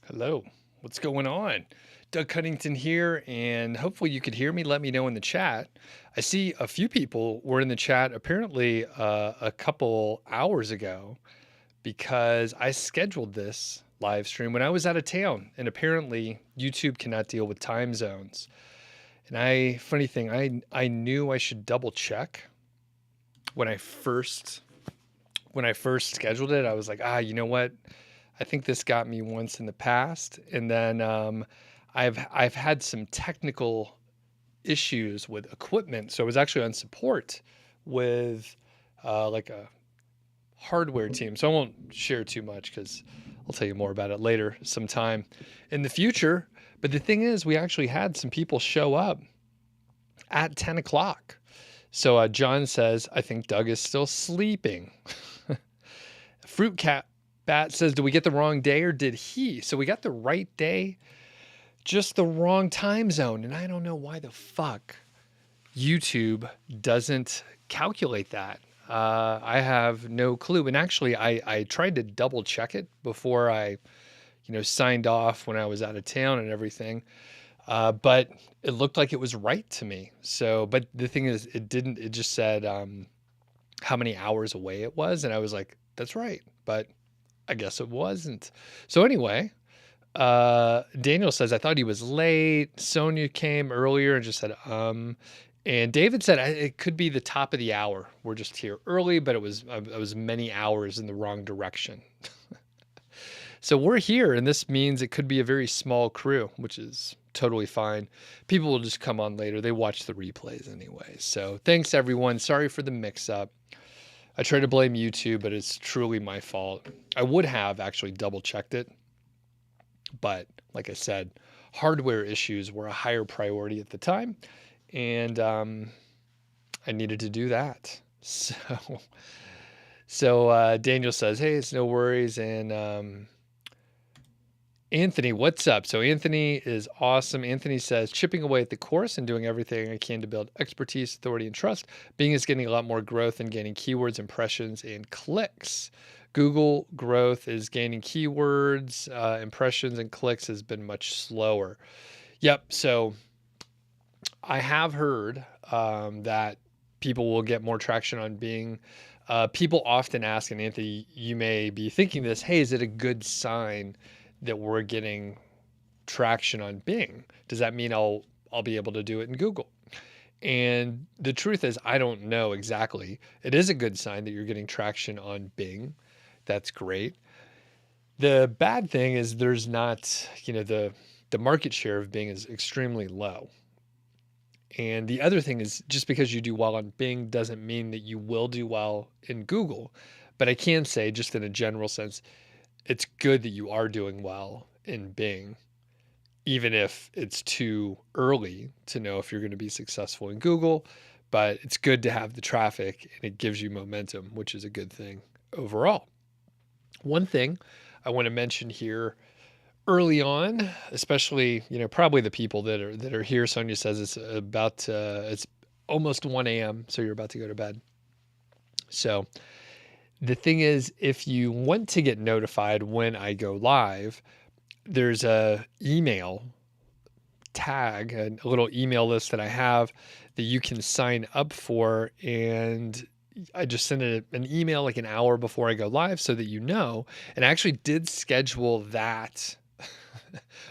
Hello, what's going on? Doug Cunnington here, and hopefully you could hear me. Let me know in the chat. I see a few people were in the chat apparently a couple hours ago because I scheduled this live stream when I was out of town, and apparently YouTube cannot deal with time zones. And funny thing, I knew I should double check when I first scheduled it. I was like, you know what? I think this got me once in the past, and then I've had some technical issues with equipment. So I was actually on support with like a hardware team. So I won't share too much because I'll tell you more about it later sometime in the future. But the thing is, we actually had some people show up at 10 o'clock. So John says, I think Doug is still sleeping. Fruit Cat Bat says, do we get the wrong day or did he? So we got the right day, just the wrong time zone. And I don't know why the fuck YouTube doesn't calculate that. I have no clue. And actually, I tried to double check it before I, signed off when I was out of town and everything. But it looked like it was right to me. So, but the thing is, it didn't, it just said how many hours away it was. And I was like, that's right. But I guess it wasn't. So anyway, Daniel says, I thought he was late. Sonia came earlier and just said, and David said, it could be the top of the hour. We're just here early, but it was many hours in the wrong direction. So we're here, and this means it could be a very small crew, which is totally fine. People will just come on later. They watch the replays anyway. So thanks, everyone. Sorry for the mix-up. I try to blame YouTube, but it's truly my fault. I would have actually double-checked it, but like I said, hardware issues were a higher priority at the time, and I needed to do that. So Daniel says, hey, it's no worries, and Anthony, what's up? So Anthony is awesome. Anthony says, chipping away at the course and doing everything I can to build expertise, authority, and trust. Bing is getting a lot more growth and gaining keywords, impressions, and clicks. Google growth is gaining keywords, impressions, and clicks has been much slower. Yep. So I have heard that people will get more traction on Bing. People often ask, and Anthony, you may be thinking this, hey, is it a good sign that we're getting traction on Bing? Does that mean I'll be able to do it in Google? And the truth is, I don't know exactly. It is a good sign that you're getting traction on Bing. That's great. The bad thing is there's not, the market share of Bing is extremely low. And the other thing is, just because you do well on Bing doesn't mean that you will do well in Google. But I can say, just in a general sense, it's good that you are doing well in Bing, even if it's too early to know if you're going to be successful in Google. But it's good to have the traffic, and it gives you momentum, which is a good thing overall. One thing I want to mention here early on, especially, probably the people that are here. Sonia says it's almost 1 a.m. So you're about to go to bed. So the thing is, if you want to get notified when I go live, there's a email tag, a little email list that I have that you can sign up for. And I just send an email like an hour before I go live so that you know. And I actually did schedule that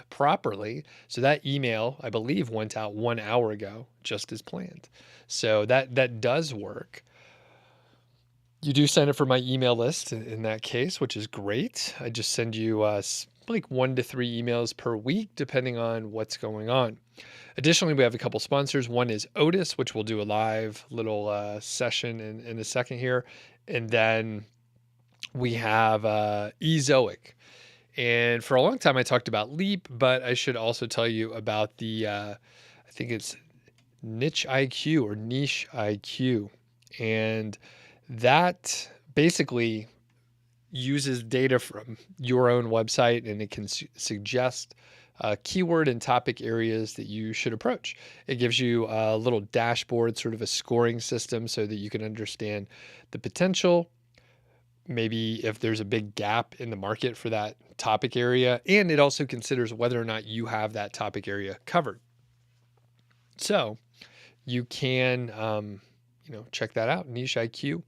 properly. So that email, I believe, went out 1 hour ago, just as planned. So that does work. You do sign up for my email list in that case, which is great. I just send you like 1 to 3 emails per week, depending on what's going on. Additionally, we have a couple sponsors. One is Odys, which we'll do a live little session in a second here. And then we have Ezoic. And for a long time, I talked about Leap, but I should also tell you about the, I think it's Niche IQ or Niche IQ. And that basically uses data from your own website, and it can suggest keyword and topic areas that you should approach. It gives you a little dashboard, sort of a scoring system, so that you can understand the potential, maybe if there's a big gap in the market for that topic area, and it also considers whether or not you have that topic area covered. So you can, check that out, Niche IQ,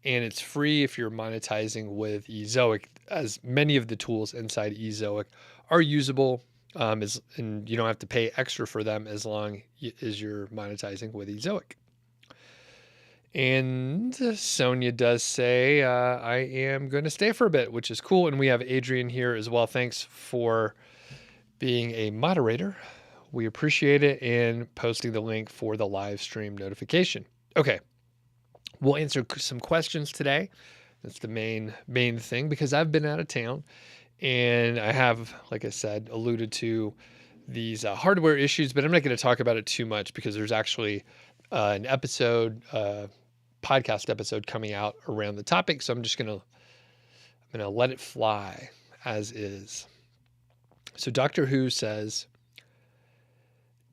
and it's free if you're monetizing with Ezoic, as many of the tools inside Ezoic are usable, and you don't have to pay extra for them as long as you're monetizing with Ezoic. And Sonia does say, I am going to stay for a bit, which is cool. And we have Adrian here as well. Thanks for being a moderator. We appreciate it, and posting the link for the live stream notification. Okay. We'll answer some questions today. That's the main thing, because I've been out of town and I have, like I said, alluded to these hardware issues, but I'm not going to talk about it too much because there's actually an episode, podcast episode coming out around the topic. So I'm going to let it fly as is. So Doctor Who says,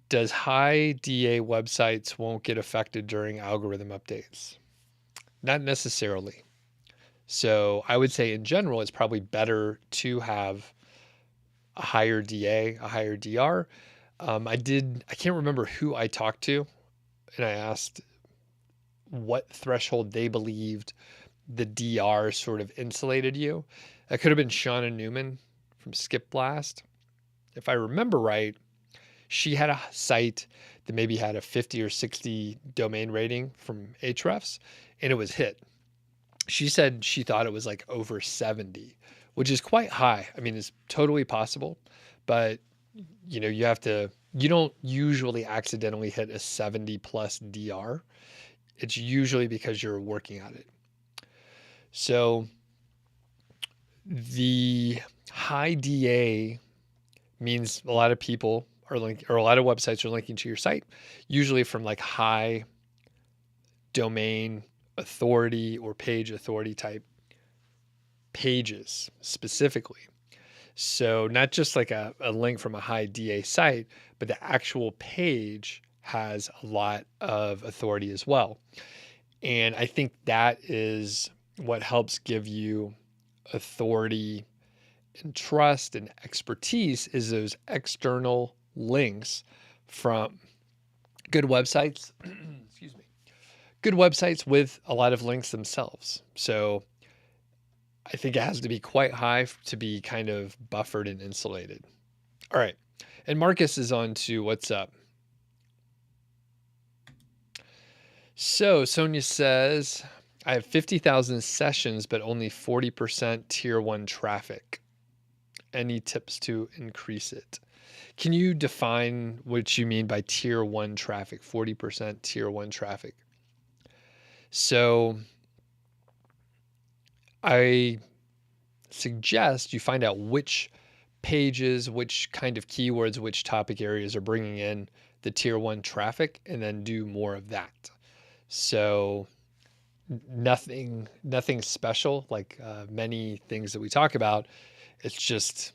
does high DA websites won't get affected during algorithm updates? Not necessarily. So I would say in general, it's probably better to have a higher DA, a higher DR. I can't remember who I talked to, and I asked what threshold they believed the DR sort of insulated you. That could have been Shauna Newman from Skip Blast. If I remember right, she had a site that maybe had a 50 or 60 domain rating from Ahrefs, and it was hit. She said she thought it was like over 70, which is quite high. I mean, it's totally possible, but you don't usually accidentally hit a 70 plus DR. It's usually because you're working at it. So the high DA means a lot of people are a lot of websites are linking to your site, usually from like high domain authority or page authority type pages specifically. So not just like a link from a high DA site, but the actual page has a lot of authority as well. And I think that is what helps give you authority and trust and expertise, is those external links from good websites, excuse me, good websites with a lot of links themselves. So I think it has to be quite high to be kind of buffered and insulated. All right. And Marcus is on to what's up. So Sonia says, I have 50,000 sessions, but only 40% tier 1 traffic. Any tips to increase it? Can you define what you mean by tier 1 traffic, 40% tier 1 traffic? So I suggest you find out which pages, which kind of keywords, which topic areas are bringing in the tier 1 traffic, and then do more of that. So nothing special, like many things that we talk about. It's just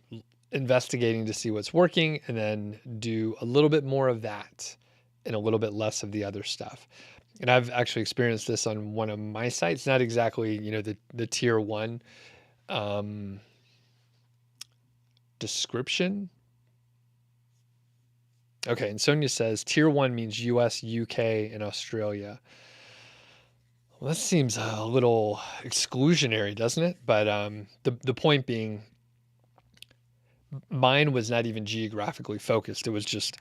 investigating to see what's working, and then do a little bit more of that and a little bit less of the other stuff. And I've actually experienced this on one of my sites, not exactly, the tier 1 description. Okay. And Sonia says tier 1 means US, UK, and Australia. Well, that seems a little exclusionary, doesn't it? But the point being, mine was not even geographically focused. It was just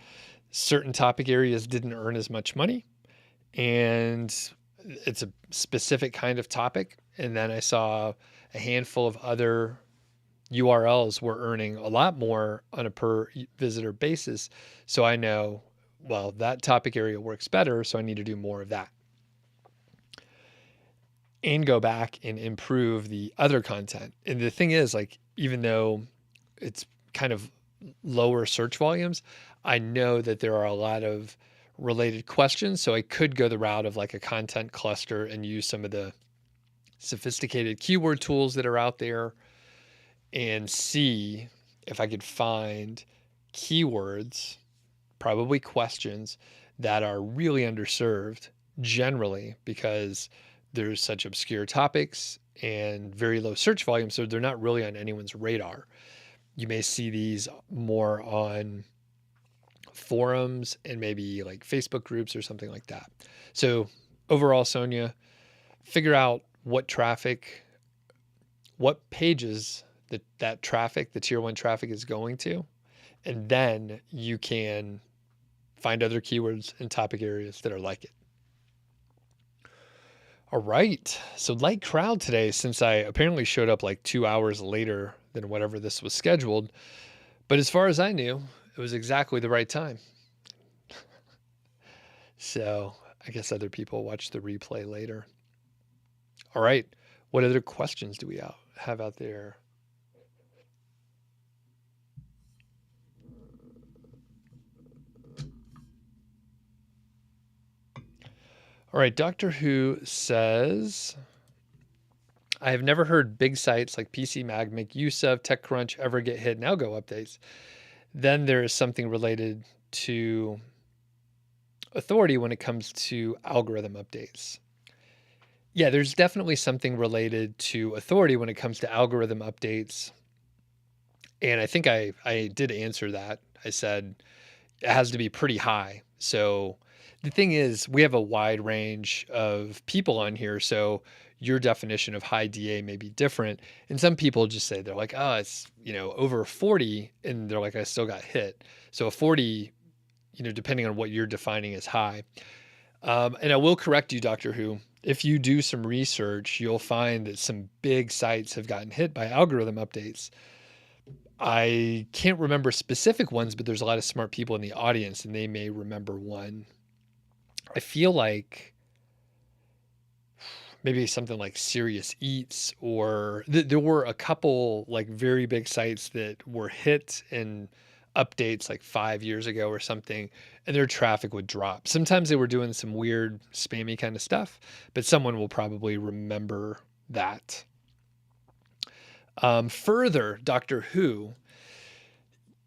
certain topic areas didn't earn as much money, and it's a specific kind of topic. And then I saw a handful of other URLs were earning a lot more on a per visitor basis. So I know, well, that topic area works better, so I need to do more of that. And go back and improve the other content. And the thing is, like, even though it's kind of lower search volumes, I know that there are a lot of related questions. So I could go the route of like a content cluster and use some of the sophisticated keyword tools that are out there, and see if I could find keywords, probably questions, that are really underserved generally, because there's such obscure topics and very low search volume, so they're not really on anyone's radar. You may see these more on forums and maybe like Facebook groups or something like that. So overall, Sonia, figure out what pages that traffic, the tier 1 traffic is going to, and then you can find other keywords and topic areas that are like it. All right. So light crowd today, since I apparently showed up like 2 hours later than whatever this was scheduled. But as far as I knew, it was exactly the right time. So I guess other people watch the replay later. All right. What other questions do we have out there? All right. Doctor Who says, I have never heard big sites like PC Mag make use of TechCrunch ever get hit in algo updates. Then there is something related to authority when it comes to algorithm updates. Yeah, there's definitely something related to authority when it comes to algorithm updates. And I think I did answer that. I said it has to be pretty high. So the thing is, we have a wide range of people on here. So your definition of high DA may be different. And some people just say, they're like, oh, it's, over 40. And they're like, I still got hit. So a 40, depending on what you're defining as high. And I will correct you, Doctor Who. If you do some research, you'll find that some big sites have gotten hit by algorithm updates. I can't remember specific ones, but there's a lot of smart people in the audience and they may remember one. I feel like maybe something like Serious Eats, or there were a couple like very big sites that were hit in updates like 5 years ago or something, and their traffic would drop. Sometimes they were doing some weird spammy kind of stuff, but someone will probably remember that. Further, Doctor Who,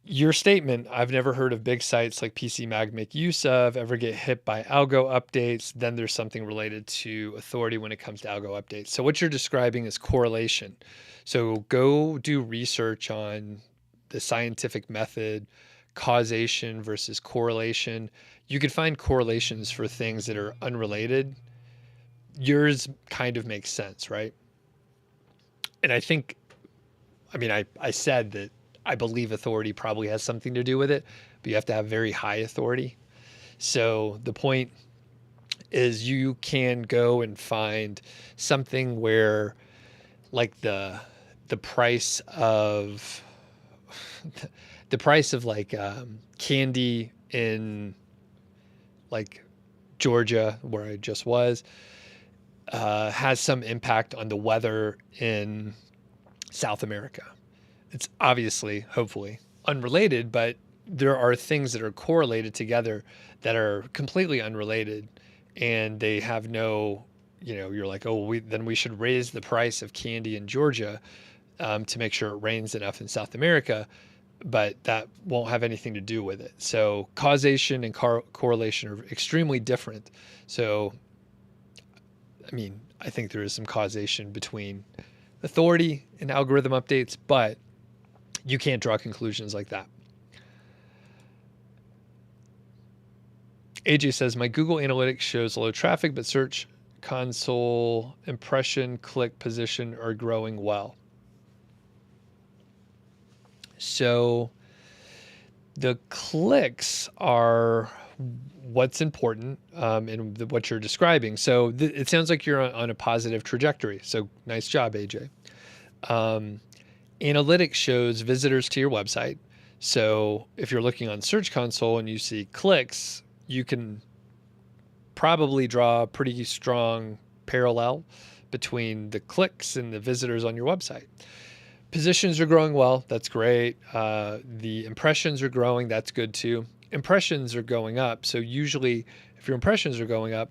your statement, I've never heard of big sites like PC Mag make use of ever get hit by algo updates. Then there's something related to authority when it comes to algo updates. So what you're describing is correlation. So go do research on the scientific method, causation versus correlation. You could find correlations for things that are unrelated. Yours kind of makes sense, right? And I said that I believe authority probably has something to do with it, but you have to have very high authority. So the point is you can go and find something where like the price of like candy in like Georgia, where I just was, has some impact on the weather in South America. It's obviously, hopefully, unrelated, but there are things that are correlated together that are completely unrelated, and they have no, you're like, oh, then we should raise the price of candy in Georgia to make sure it rains enough in South America, but that won't have anything to do with it. So causation and correlation are extremely different. So, I think there is some causation between authority and algorithm updates, but you can't draw conclusions like that. AJ says, my Google Analytics shows low traffic, but Search Console impression, click, position are growing well. So the clicks are what's important in what you're describing. So it sounds like you're on a positive trajectory. So nice job, AJ. Analytics shows visitors to your website. So if you're looking on Search Console and you see clicks, you can probably draw a pretty strong parallel between the clicks and the visitors on your website. Positions are growing well. That's great. The impressions are growing. That's good too. Impressions are going up. So usually if your impressions are going up,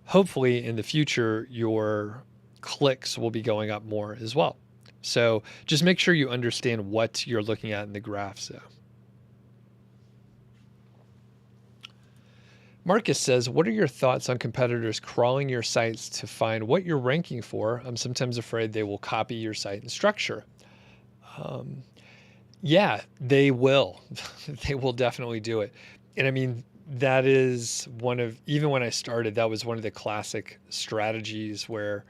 hopefully in the future, your clicks will be going up more as well. So just make sure you understand what you're looking at in the graphs. So Marcus says, what are your thoughts on competitors crawling your sites to find what you're ranking for? I'm sometimes afraid they will copy your site and structure. Yeah, they will. They will definitely do it. And I mean, that is even when I started, that was one of the classic strategies where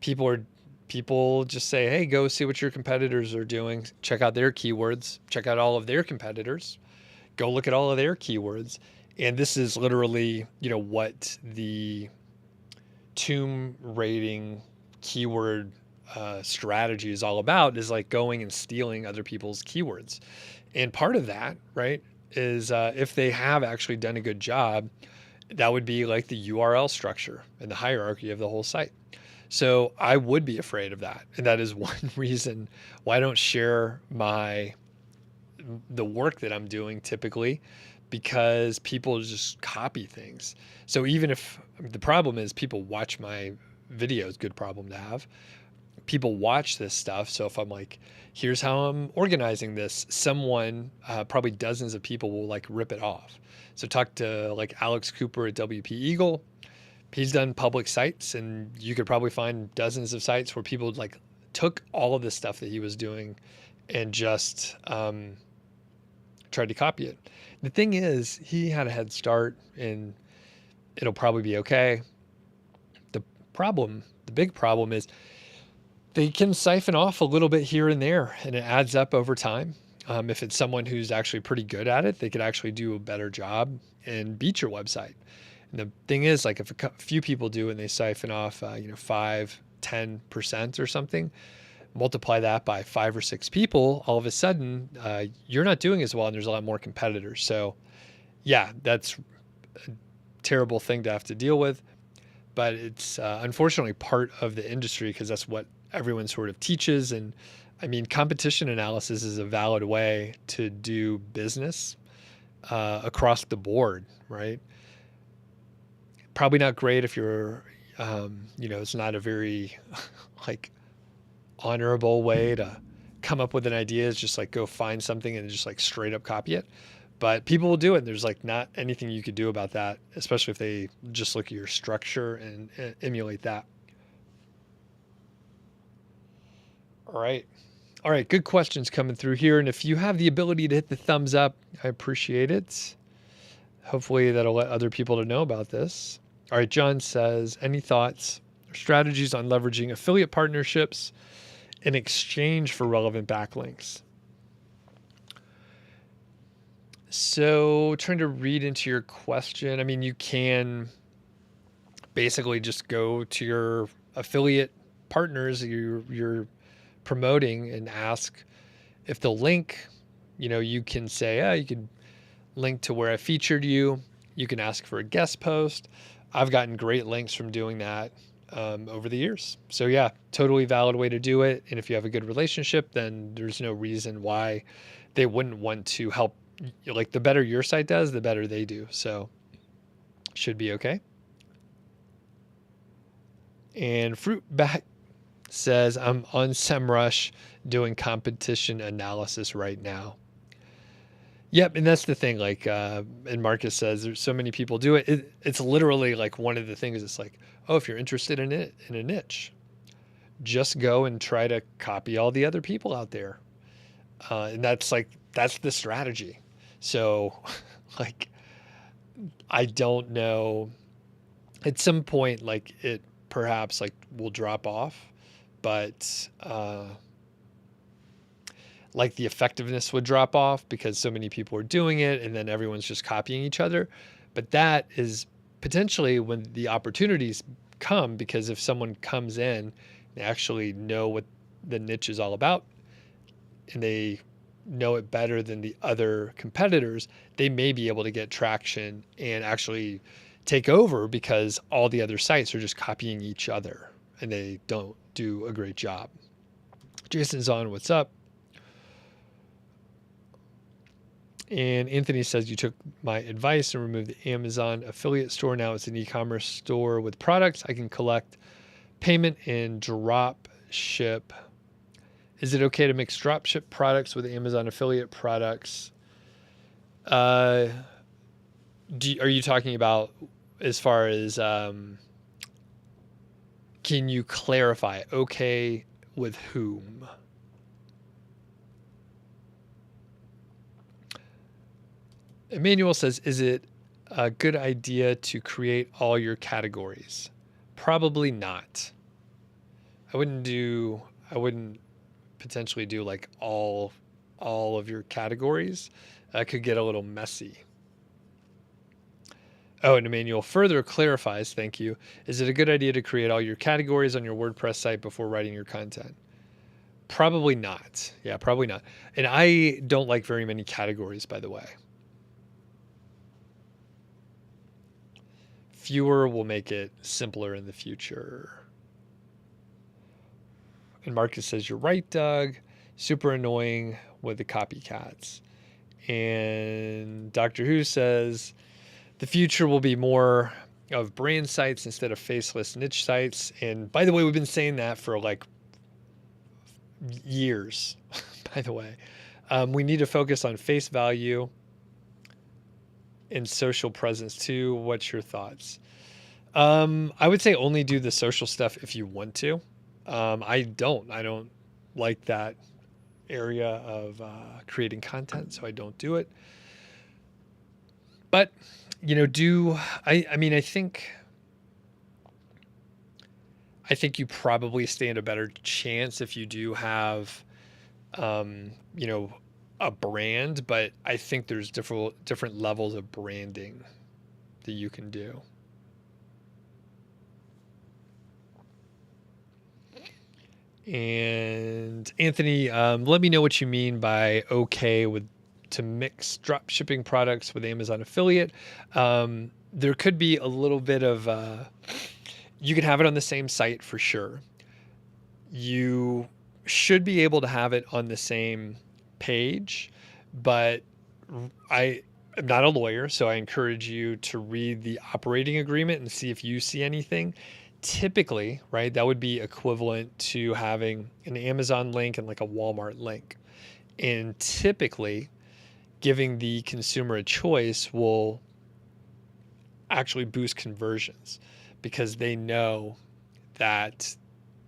people just say, hey, go see what your competitors are doing. Check out their keywords, check out all of their competitors, go look at all of their keywords. And this is literally, what the tomb rating keyword strategy is all about, is like going and stealing other people's keywords. And part of that, right, is if they have actually done a good job, that would be like the URL structure and the hierarchy of the whole site. So I would be afraid of that. And that is one reason why I don't share the work that I'm doing typically, because people just copy things. So even if the problem is people watch my videos, good problem to have. People watch this stuff. So if I'm like, here's how I'm organizing this, someone, probably dozens of people will like rip it off. So talk to like Alex Cooper at WP Eagle. He's done public sites, and you could probably find dozens of sites where people like took all of the stuff that he was doing and just tried to copy it. The thing is, he had a head start, and it'll probably be okay. The big problem is they can siphon off a little bit here and there, and it adds up over time. If it's someone who's actually pretty good at it, they could actually do a better job and beat your website. And the thing is, like, if a few people do and they siphon off, 5-10% or something, multiply that by 5 or 6 people, all of a sudden, you're not doing as well, and there's a lot more competitors. So yeah, that's a terrible thing to have to deal with, but it's unfortunately part of the industry, because that's what everyone sort of teaches. And I mean, competition analysis is a valid way to do business across the board, right? Probably not great if you're, it's not a very like honorable way to come up with an idea. It's just like go find something and just like straight up copy it. But people will do it. And there's like not anything you could do about that, especially if they just look at your structure and emulate that. All right. Good questions coming through here. And if you have the ability to hit the thumbs up, I appreciate it. Hopefully that'll let other people to know about this. All right. John says, any thoughts or strategies on leveraging affiliate partnerships in exchange for relevant backlinks? So trying to read into your question. I mean, you can basically just go to your affiliate partners you're promoting and ask if they'll link. You can say, you could link to where I featured you. You can ask for a guest post. I've gotten great links from doing that over the years. So yeah, totally valid way to do it. And if you have a good relationship, then there's no reason why they wouldn't want to help. Like, the better your site does, the better they do. So should be okay. And Fruitback says, I'm on SEMrush doing competition analysis right now. Yep. And that's the thing. Like, and Marcus says, there's so many people do it. It's literally like one of the things. It's like, oh, if you're interested in it, in a niche, just go and try to copy all the other people out there. And that's the strategy. So like, I don't know, at some point, like, it perhaps like will drop off, but, like, the effectiveness would drop off because so many people are doing it, and then everyone's just copying each other. But that is potentially when the opportunities come, because if someone comes in, they actually know what the niche is all about, and they know it better than the other competitors, they may be able to get traction and actually take over, because all the other sites are just copying each other and they don't do a great job. Jason's on, what's up? And Anthony says, you took my advice and removed the Amazon affiliate store. Now it's an e-commerce store with products. I can collect payment and drop ship. Is it okay to mix drop ship products with Amazon affiliate products? Are you talking about as far as can you clarify okay with whom? Emmanuel says, is it a good idea to create all your categories? Probably not. I wouldn't potentially do like all of your categories. That could get a little messy. Oh, and Emmanuel further clarifies, thank you. Is it a good idea to create all your categories on your WordPress site before writing your content? Probably not. Yeah, probably not. And I don't like very many categories, by the way. Fewer will make it simpler in the future. And Marcus says, you're right, Doug. Super annoying with the copycats. And Doctor Who says, the future will be more of brand sites instead of faceless niche sites. And by the way, we've been saying that for like years, by the way. We need to focus on face value and social presence too. What's your thoughts? I would say only do the social stuff if you want to. I don't like that area of creating content, so I don't do it. But I think you probably stand a better chance if you do have a brand, but I think there's different levels of branding that you can do. And Anthony, let me know what you mean by okay to mix drop shipping products with Amazon affiliate. There could be a little bit of, you can have it on the same site for sure. You should be able to have it on the same page, but I am not a lawyer, so I encourage you to read the operating agreement and see if you see anything. Typically, right, that would be equivalent to having an Amazon link and like a Walmart link. And typically, giving the consumer a choice will actually boost conversions because they know that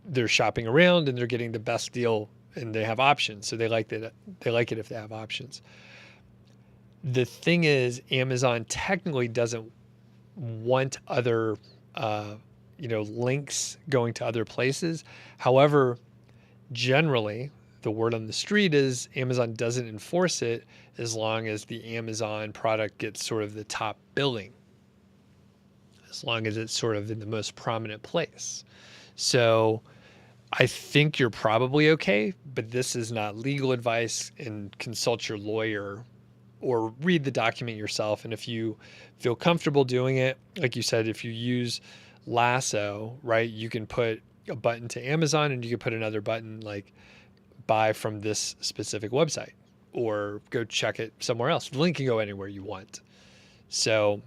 they're shopping around and they're getting the best deal and they have options. So they like it if they have options. The thing is, Amazon technically doesn't want other links going to other places. However, generally, the word on the street is Amazon doesn't enforce it as long as the Amazon product gets sort of the top billing, as long as it's sort of in the most prominent place. So I think you're probably okay, but this is not legal advice, and consult your lawyer or read the document yourself. And if you feel comfortable doing it, like you said, if you use Lasso, right, you can put a button to Amazon and you can put another button like buy from this specific website or go check it somewhere else. The link can go anywhere you want. So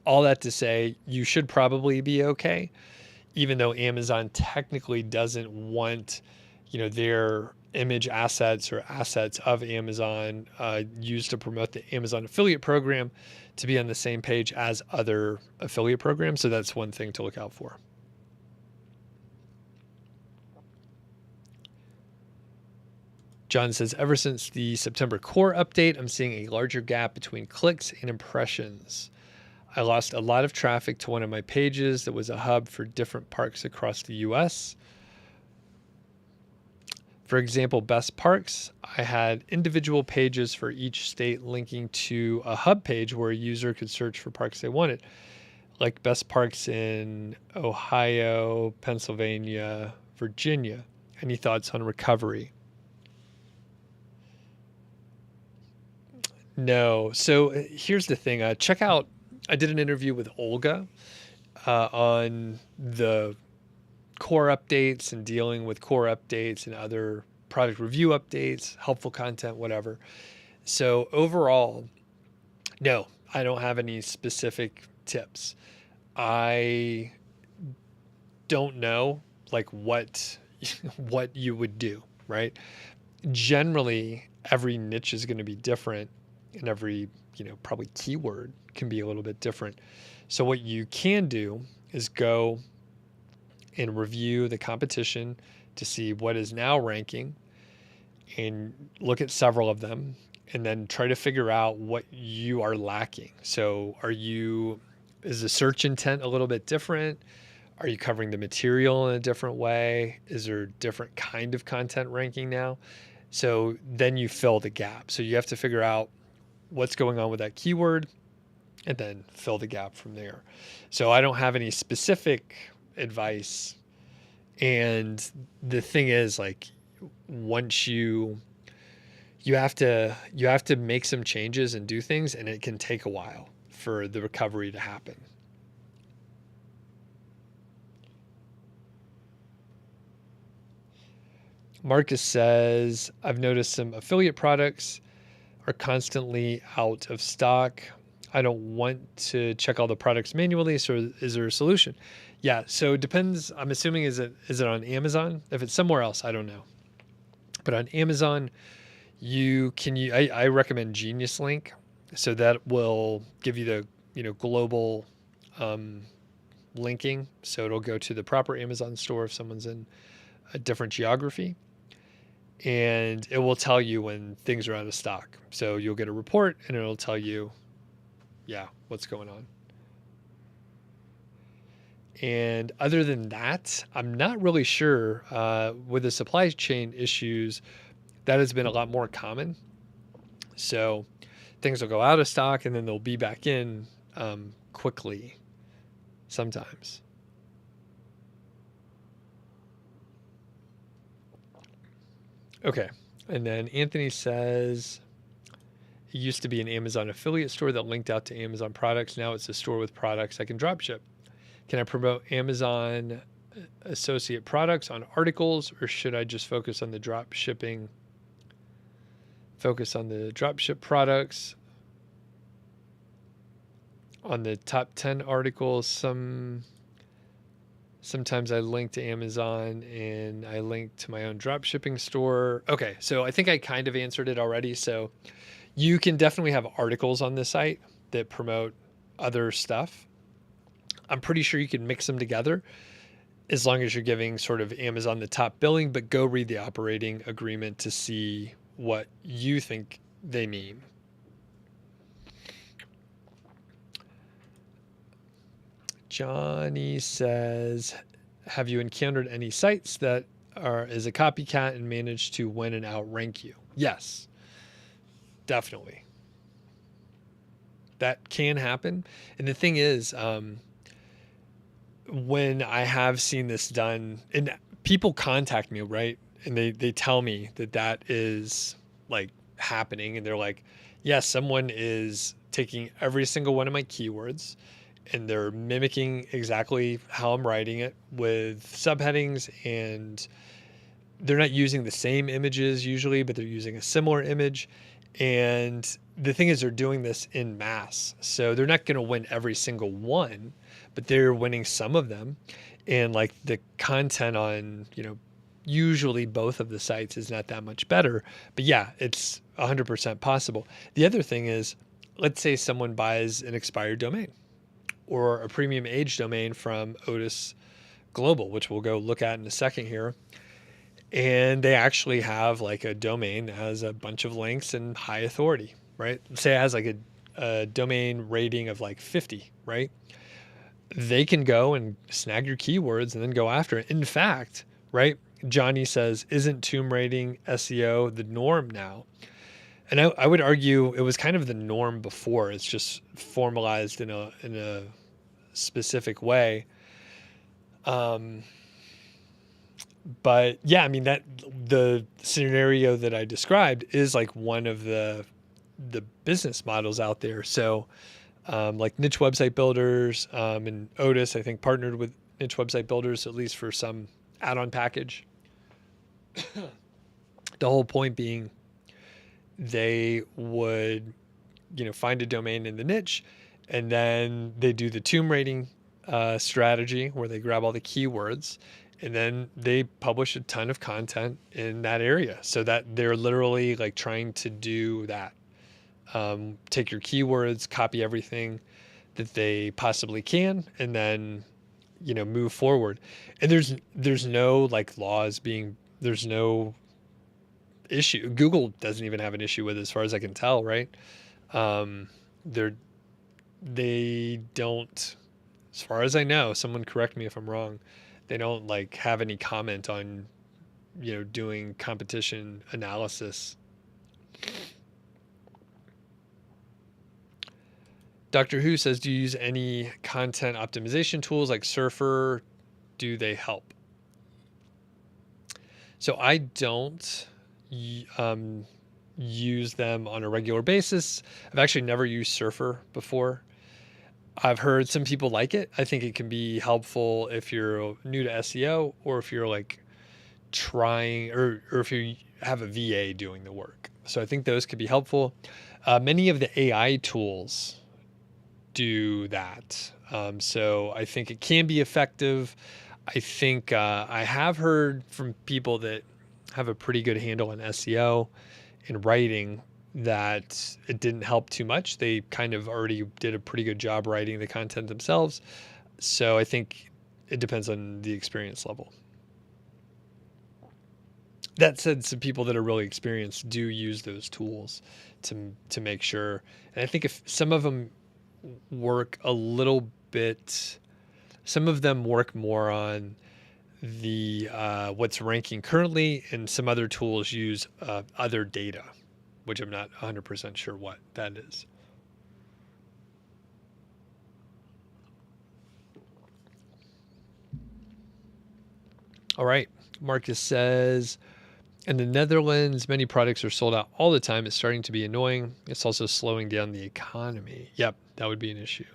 all that to say, you should probably be okay, even though Amazon technically doesn't want, their image assets or assets of Amazon used to promote the Amazon affiliate program to be on the same page as other affiliate programs. So that's one thing to look out for. John says, ever since the September core update, I'm seeing a larger gap between clicks and impressions. I lost a lot of traffic to one of my pages that was a hub for different parks across the US. For example, best parks, I had individual pages for each state linking to a hub page where a user could search for parks they wanted, like best parks in Ohio, Pennsylvania, Virginia. Any thoughts on recovery? No. So here's the thing. Check out, I did an interview with Olga on the core updates and dealing with core updates and other product review updates, helpful content, whatever. So overall, no, I don't have any specific tips. I don't know like what you would do, right? Generally, every niche is going to be different. and every, probably keyword can be a little bit different. So what you can do is go and review the competition to see what is now ranking and look at several of them and then try to figure out what you are lacking. So is the search intent a little bit different? Are you covering the material in a different way? Is there a different kind of content ranking now? So then you fill the gap. So you have to figure out what's going on with that keyword and then fill the gap from there. So I don't have any specific advice. And the thing is, like, once you have to make some changes and do things, and it can take a while for the recovery to happen. Marcus says, I've noticed some affiliate products are constantly out of stock. I don't want to check all the products manually, so is there a solution? Yeah, so it depends. I'm assuming, is it on Amazon? If it's somewhere else, I don't know. But on Amazon, I recommend Genius Link. So that will give you the global linking. So it'll go to the proper Amazon store if someone's in a different geography. And it will tell you when things are out of stock. So you'll get a report and it'll tell you, what's going on. And other than that, I'm not really sure. With the supply chain issues, that has been a lot more common. So things will go out of stock and then they'll be back in quickly sometimes. Okay. And then Anthony says, it used to be an Amazon affiliate store that linked out to Amazon products. Now it's a store with products I can drop ship. Can I promote Amazon associate products on articles, or should I just focus on the drop ship products on the top 10 articles? Sometimes I link to Amazon and I link to my own drop shipping store. Okay, so I think I kind of answered it already. So you can definitely have articles on the site that promote other stuff. I'm pretty sure you can mix them together as long as you're giving sort of Amazon the top billing, but go read the operating agreement to see what you think they mean. Johnny says, have you encountered any sites that is a copycat and managed to win and outrank you? Yes, definitely. That can happen. And the thing is, when I have seen this done, and people contact me, right? And they tell me that is like happening. And they're like, yes, someone is taking every single one of my keywords and they're mimicking exactly how I'm writing it with subheadings, and they're not using the same images usually, but they're using a similar image. And the thing is, they're doing this in mass. So they're not going to win every single one, but they're winning some of them. And like the content on, usually both of the sites is not that much better. But yeah, it's 100% possible. The other thing is, let's say someone buys an expired domain or a premium age domain from Odys Global, which we'll go look at in a second here. And they actually have like a domain that has a bunch of links and high authority, right? Say it has like a domain rating of like 50, right? They can go and snag your keywords and then go after it. In fact, right, Johnny says, isn't tomb rating SEO the norm now? And I would argue it was kind of the norm before. It's just formalized in a specific way. But yeah, I mean, that the scenario that I described is like one of the business models out there. So like niche website builders and Odys, I think, partnered with niche website builders, at least for some add-on package. The whole point being they would, find a domain in the niche, and then they do the tomb rating strategy where they grab all the keywords, and then they publish a ton of content in that area, so that they're literally like trying to do that take your keywords, copy everything that they possibly can, and then, move forward. And there's no like laws being, there's no issue. Google doesn't even have an issue with it as far as I can tell, right? Um, they're, they don't, as far as I know, someone correct me if I'm wrong, they don't like have any comment on, doing competition analysis. Doctor Who says, do you use any content optimization tools like Surfer? Do they help? So I don't use them on a regular basis. I've actually never used Surfer before. I've heard some people like it. I think it can be helpful if you're new to SEO, or if you're like trying, or if you have a VA doing the work. So I think those could be helpful. Many of the AI tools do that. So I think it can be effective. I think I have heard from people that have a pretty good handle on SEO and writing that it didn't help too much. They kind of already did a pretty good job writing the content themselves. So I think it depends on the experience level. That said, some people that are really experienced do use those tools to make sure. And I think if some of them work a little bit, some of them work more on the what's ranking currently, and some other tools use other data, which I'm not 100% sure what that is. All right. Marcus says, in the Netherlands, many products are sold out all the time. It's starting to be annoying. It's also slowing down the economy. Yep, that would be an issue.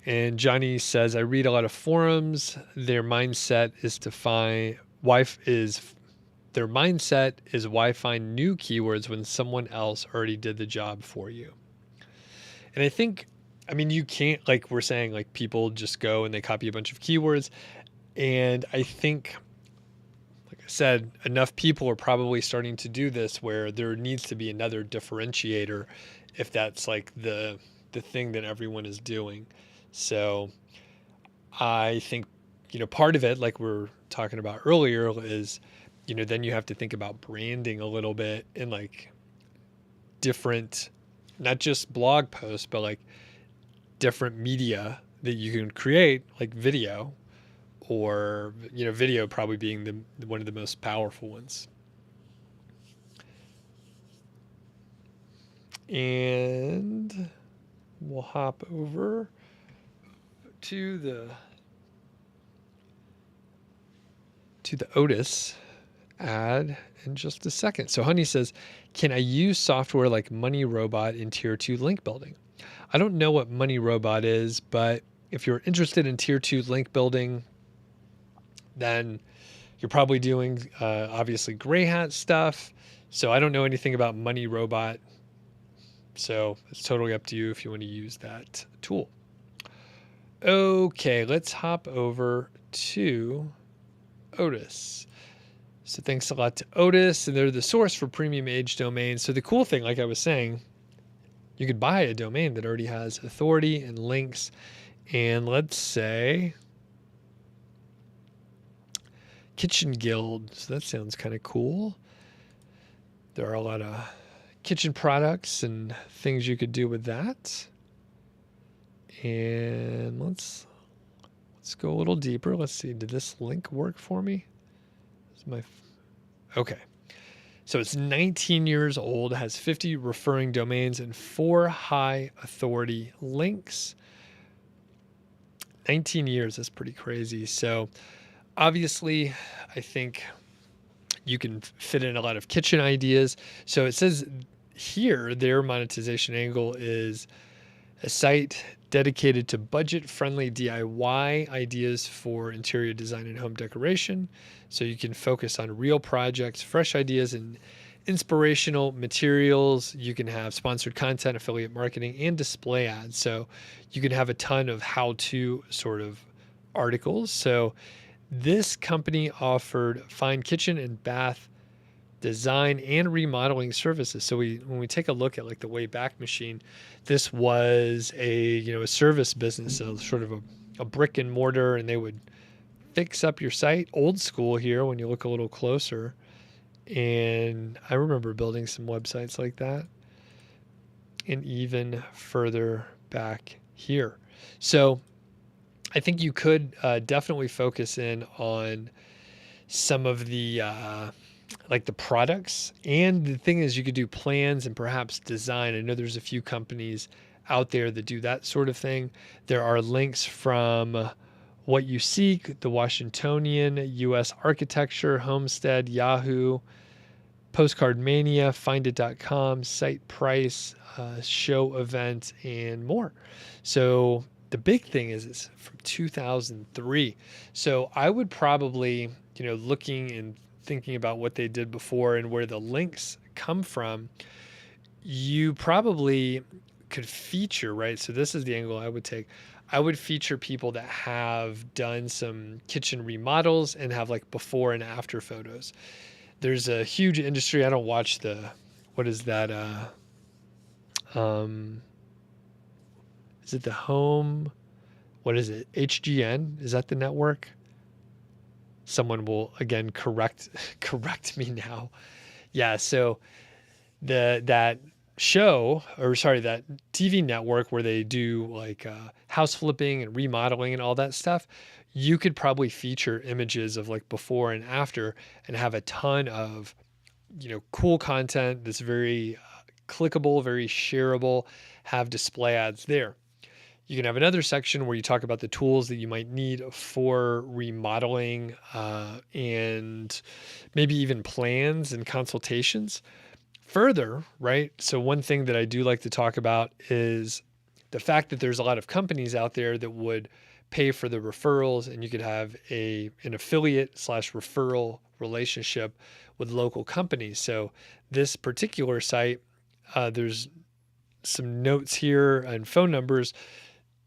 And Johnny says, I read a lot of forums. Their mindset is why find new keywords when someone else already did the job for you. And I think, you can't, like we're saying, like people just go and they copy a bunch of keywords. And I think, like I said, enough people are probably starting to do this where there needs to be another differentiator if that's like the thing that everyone is doing. So I think, part of it, like we're talking about earlier, is, then you have to think about branding a little bit, and like different, not just blog posts, but like different media that you can create, like video, or, video probably being one of the most powerful ones. And we'll hop over to the Odys ad in just a second. So Honey says, can I use software like Money Robot in tier 2 link building? I don't know what Money Robot is, but if you're interested in tier 2 link building, then you're probably doing obviously gray hat stuff. So I don't know anything about Money Robot. So it's totally up to you if you want to use that tool. Okay, let's hop over to Odys. So thanks a lot to Odys, and they're the source for premium age domains. So the cool thing, like I was saying, you could buy a domain that already has authority and links. And let's say Kitchen Guild. So that sounds kind of cool. There are a lot of kitchen products and things you could do with that. And let's go a little deeper. Let's see. Did this link work for me? Okay. So it's 19 years old, has 50 referring domains and 4 high authority links. 19 years is pretty crazy. So obviously, I think you can fit in a lot of kitchen ideas. So it says here their monetization angle is a site dedicated to budget-friendly DIY ideas for interior design and home decoration. So you can focus on real projects, fresh ideas, and inspirational materials. You can have sponsored content, affiliate marketing, and display ads. So you can have a ton of how-to sort of articles. So this company offered fine kitchen and bath design, and remodeling services. So when we take a look at like the Wayback Machine, this was a service business, so sort of a brick and mortar, and they would fix up your site, old school here when you look a little closer. And I remember building some websites like that, and even further back here. So I think you could definitely focus in on some of the like the products. And the thing is, you could do plans and perhaps design. I know there's a few companies out there that do that sort of thing. There are links from What You Seek, The Washingtonian, U.S. Architecture, Homestead, Yahoo, Postcard Mania, Findit.com, Site Price, Show Event, and more. So the big thing is it's from 2003. So I would probably, looking and thinking about what they did before and where the links come from, you probably could feature, right? So this is the angle I would take. I would feature people that have done some kitchen remodels and have like before and after photos. There's a huge industry. I don't watch what is that? Is it the home? What is it? HGN? Is that the network? Someone will again correct me now. Yeah. So that TV network where they do like house flipping and remodeling and all that stuff, you could probably feature images of like before and after and have a ton of, cool content that's very clickable, very shareable, have display ads there. You can have another section where you talk about the tools that you might need for remodeling and maybe even plans and consultations. Further, right? So one thing that I do like to talk about is the fact that there's a lot of companies out there that would pay for the referrals, and you could have an affiliate / referral relationship with local companies. So this particular site, there's some notes here and phone numbers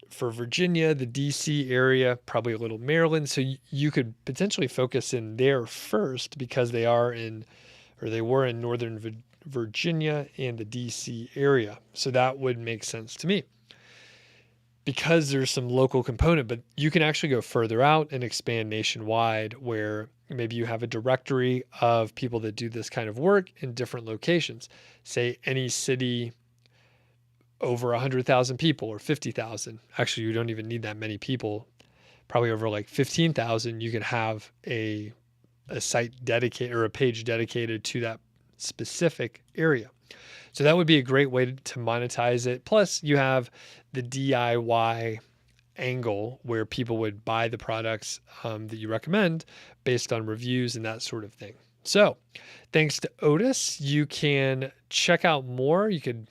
for Virginia, the DC area, probably a little Maryland. So you could potentially focus in there first because they were in Northern Virginia and the DC area. So that would make sense to me because there's some local component, but you can actually go further out and expand nationwide where maybe you have a directory of people that do this kind of work in different locations. Say any city over 100,000 people or 50,000. Actually, you don't even need that many people. Probably over like 15,000, you could have a site dedicated or a page dedicated to that specific area. So that would be a great way to monetize it. Plus, you have the DIY angle where people would buy the products that you recommend based on reviews and that sort of thing. So thanks to Odys, you can check out more. You could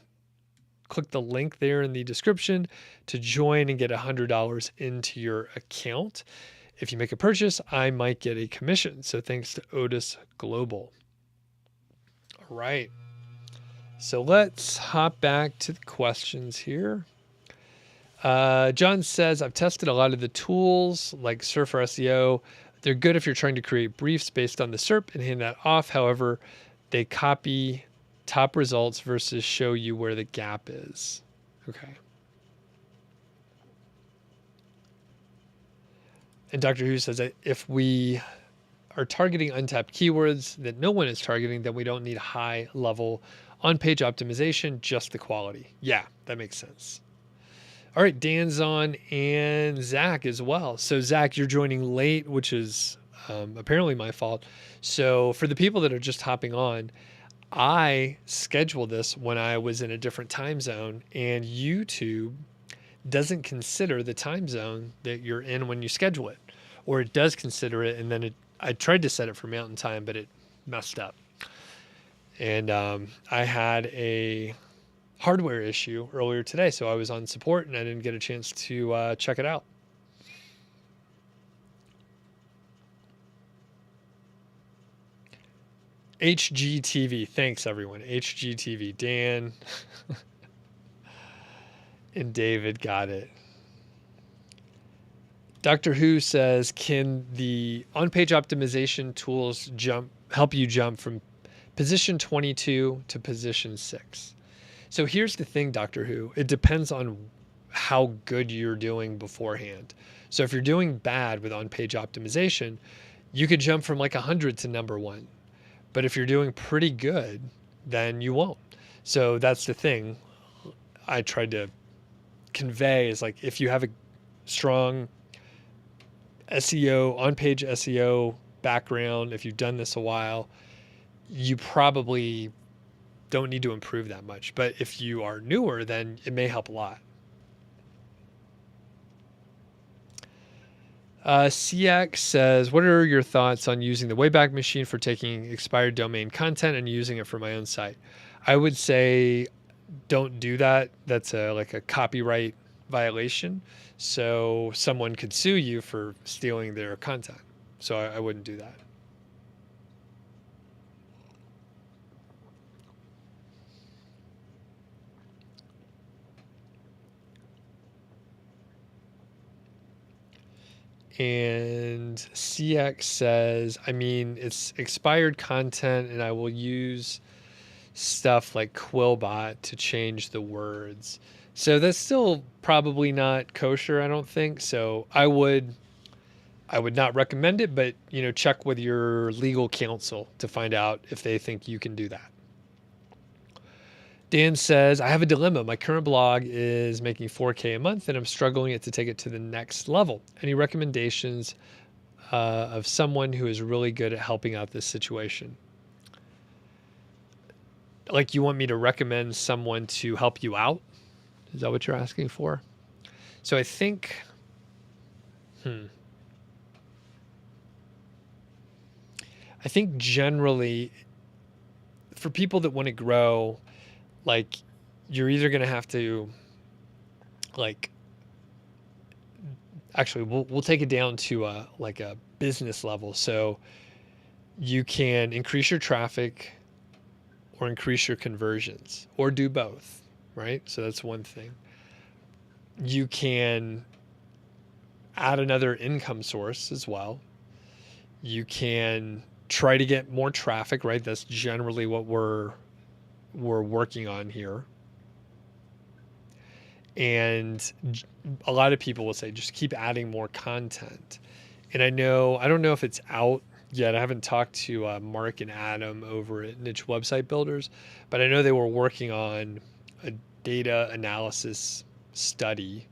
click the link there in the description to join and get $100 into your account. If you make a purchase, I might get a commission. So thanks to Odys Global. All right. So let's hop back to the questions here. John says, I've tested a lot of the tools like Surfer SEO. They're good if you're trying to create briefs based on the SERP and hand that off. However, they copy top results versus show you where the gap is. Okay. And Dr. Who says that if we are targeting untapped keywords that no one is targeting, then we don't need high level on-page optimization, just the quality. Yeah, that makes sense. All right, Dan's on and Zach as well. So Zach, you're joining late, which is apparently my fault. So for the people that are just hopping on, I scheduled this when I was in a different time zone, and YouTube doesn't consider the time zone that you're in when you schedule it, or it does consider it. And then I tried to set it for Mountain Time, but it messed up. And I had a hardware issue earlier today, so I was on support and I didn't get a chance to check it out. HGTV. Thanks, everyone. HGTV. Dan and David got it. Dr. Who says, can the on-page optimization tools help you jump from position 22 to position 6. So here's the thing, Doctor Who. It depends on how good you're doing beforehand. So if you're doing bad with on-page optimization, you could jump from like 100 to number 1. But if you're doing pretty good, then you won't. So that's the thing I tried to convey is like, if you have a strong SEO, on-page SEO background, if you've done this a while, you probably don't need to improve that much. But if you are newer, then it may help a lot. CX says, what are your thoughts on using the Wayback Machine for taking expired domain content and using it for my own site? I would say don't do that. That's like a copyright violation. So someone could sue you for stealing their content. So I wouldn't do that. And CX says, I mean, it's expired content and I will use stuff like Quillbot to change the words. So that's still probably not kosher, I don't think. So I would not recommend it, but check with your legal counsel to find out if they think you can do that. Dan says, I have a dilemma. My current blog is making $4,000 a month and I'm struggling to take it to the next level. Any recommendations of someone who is really good at helping out this situation? Like, you want me to recommend someone to help you out? Is that what you're asking for? So I think, I think generally for people that want to grow, like, you're either going to have to, like, actually we'll take it down to a business level. So you can increase your traffic or increase your conversions or do both, right? So that's one thing. You can add another income source as well. You can try to get more traffic, right? That's generally what we're working on here. And a lot of people will say, just keep adding more content. And I don't know if it's out yet. I haven't talked to Mark and Adam over at Niche Website Builders, but I know they were working on a data analysis study,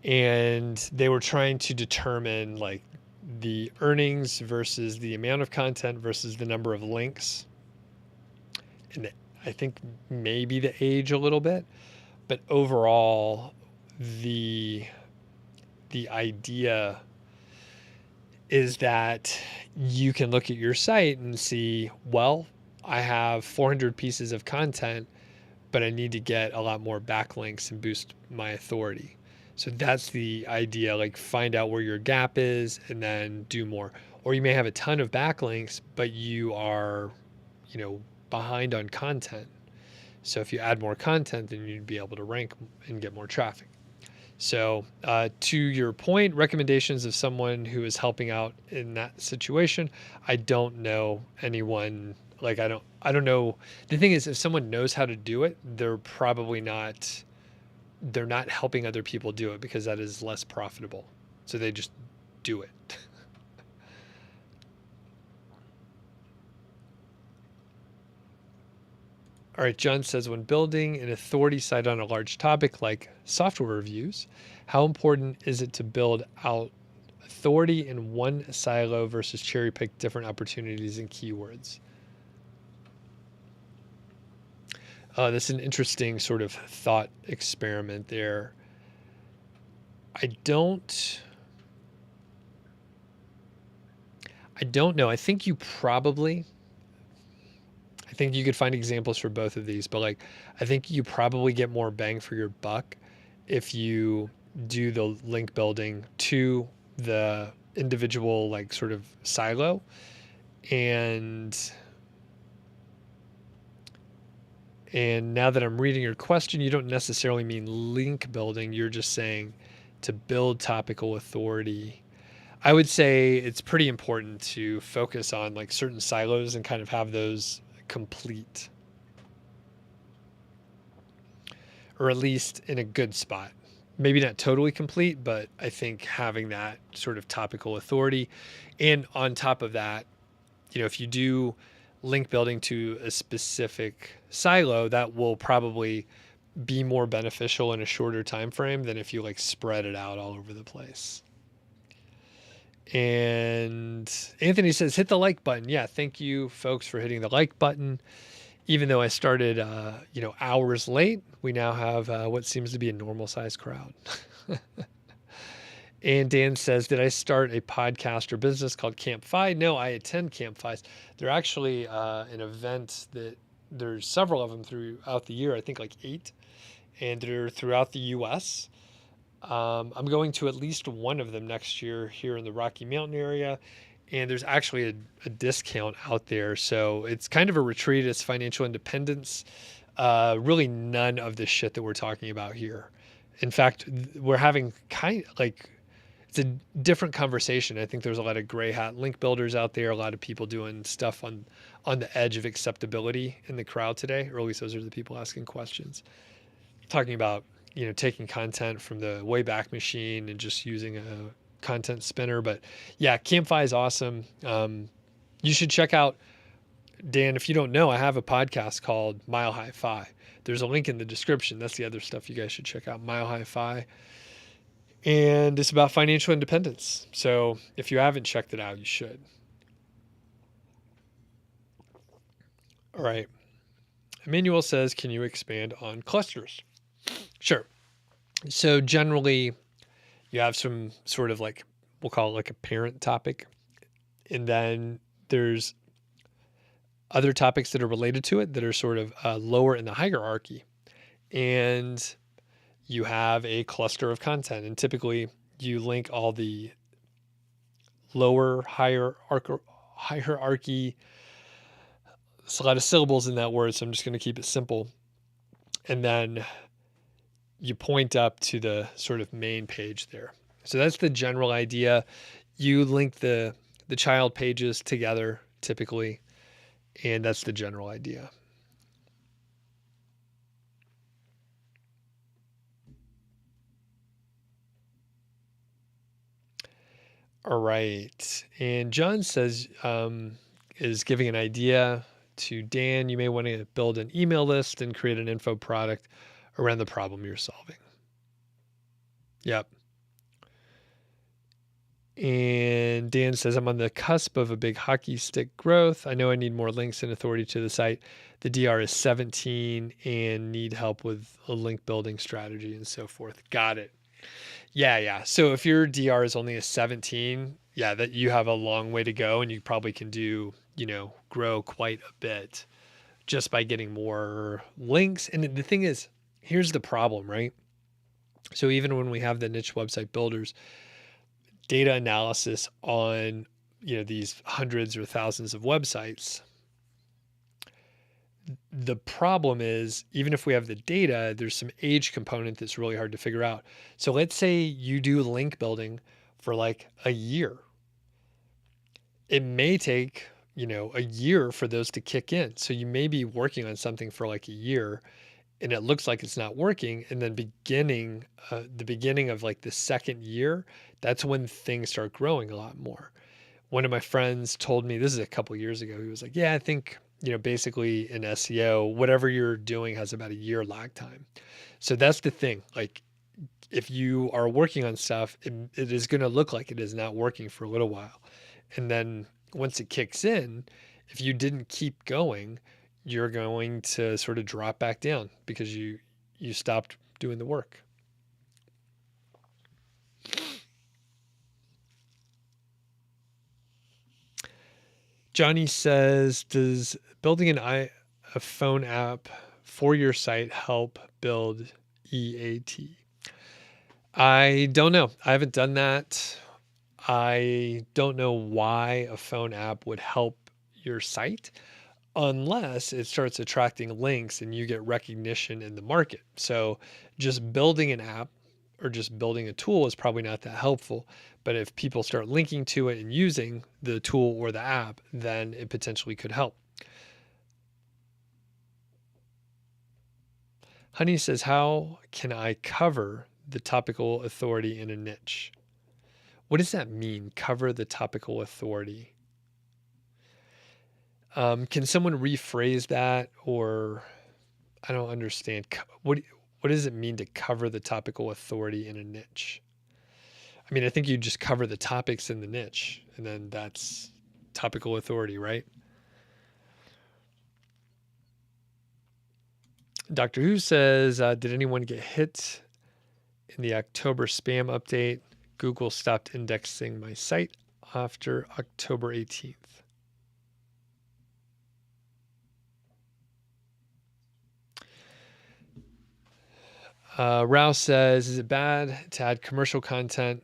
and they were trying to determine like the earnings versus the amount of content versus the number of links. And I think maybe the age a little bit, but overall, the idea is that you can look at your site and see, well, I have 400 pieces of content, but I need to get a lot more backlinks and boost my authority. So that's the idea, like find out where your gap is and then do more. Or you may have a ton of backlinks, but you are, behind on content. So if you add more content, then you'd be able to rank and get more traffic. So to your point, recommendations of someone who is helping out in that situation, I don't know anyone. Like, I don't know. The thing is, if someone knows how to do it, they're not helping other people do it because that is less profitable. So they just do it. All right, John says, when building an authority site on a large topic like software reviews, how important is it to build out authority in one silo versus cherry pick different opportunities and keywords? That's an interesting sort of thought experiment there. I don't know. I think you could find examples for both of these, but I think you probably get more bang for your buck if you do the link building to the individual sort of silo. And now that I'm reading your question, you don't necessarily mean link building. You're just saying to build topical authority. I would say it's pretty important to focus on like certain silos and kind of have those complete, or at least in a good spot. Maybe not totally complete, but I think having that sort of topical authority. And on top of that, if you do link building to a specific silo, that will probably be more beneficial in a shorter time frame than if you like spread it out all over the place. And Anthony says, hit the like button. Yeah, thank you folks for hitting the like button. Even though I started, hours late, we now have what seems to be a normal sized crowd. And Dan says, did I start a podcast or business called KWFinder? No, I attend KWFinder. They're actually an event that there's several of them throughout the year. I think like 8, and they're throughout the U.S. I'm going to at least one of them next year here in the Rocky Mountain area. And there's actually a discount out there. So it's kind of a retreat. It's financial independence. Really none of the shit that we're talking about here. In fact, we're having it's a different conversation. I think there's a lot of gray hat link builders out there, a lot of people doing stuff on the edge of acceptability in the crowd today, or at least those are the people asking questions. Talking about, taking content from the Wayback Machine and just using a content spinner. But yeah, KWFinder is awesome. You should check out, Dan, if you don't know, I have a podcast called Mile High Fi. There's a link in the description. That's the other stuff you guys should check out, Mile High Fi. And it's about financial independence. So if you haven't checked it out, you should. All right. Emmanuel says, can you expand on clusters? Sure. So generally, you have some sort of like, we'll call it like a parent topic. And then there's other topics that are related to it that are sort of lower in the hierarchy. And you have a cluster of content. And typically you link all the lower hierarchy. There's a lot of syllables in that word, so I'm just going to keep it simple. And then you point up to the sort of main page there. So that's the general idea. You link the child pages together typically, and that's the general idea. All right. And John says, is giving an idea to Dan. You may want to build an email list and create an info product around the problem you're solving. Yep. And Dan says, I'm on the cusp of a big hockey stick growth. I know I need more links and authority to the site. The DR is 17 and need help with a link building strategy and so forth. Got it. Yeah. So if your DR is only a 17, that you have a long way to go, and you probably can do, grow quite a bit just by getting more links. And the thing is, here's the problem, right? So even when we have the niche website builders, data analysis on, these hundreds or thousands of websites, the problem is, even if we have the data, there's some age component that's really hard to figure out. So let's say you do link building for like a year. It may take, a year for those to kick in. So you may be working on something for like a year and it looks like it's not working. And then the beginning of like the second year, that's when things start growing a lot more. One of my friends told me, this is a couple of years ago, he was like, I think, basically in SEO, whatever you're doing has about a year lag time. So that's the thing. Like if you are working on stuff, it is going to look like it is not working for a little while. And then once it kicks in, if you didn't keep going, you're going to sort of drop back down because you stopped doing the work. Johnny says, does building a phone app for your site help build EAT? I don't know. I haven't done that. I don't know why a phone app would help your site unless it starts attracting links and you get recognition in the market. So just building an app or just building a tool is probably not that helpful. But if people start linking to it and using the tool or the app, then it potentially could help. Honey says, how can I cover the topical authority in a niche? What does that mean? Cover the topical authority. Can someone rephrase that? Or I don't understand. What does it mean to cover the topical authority in a niche? I mean, I think you just cover the topics in the niche, and then that's topical authority, right? Doctor Who says, did anyone get hit in the October spam update? Google stopped indexing my site after October 18th. Rouse says, is it bad to add commercial content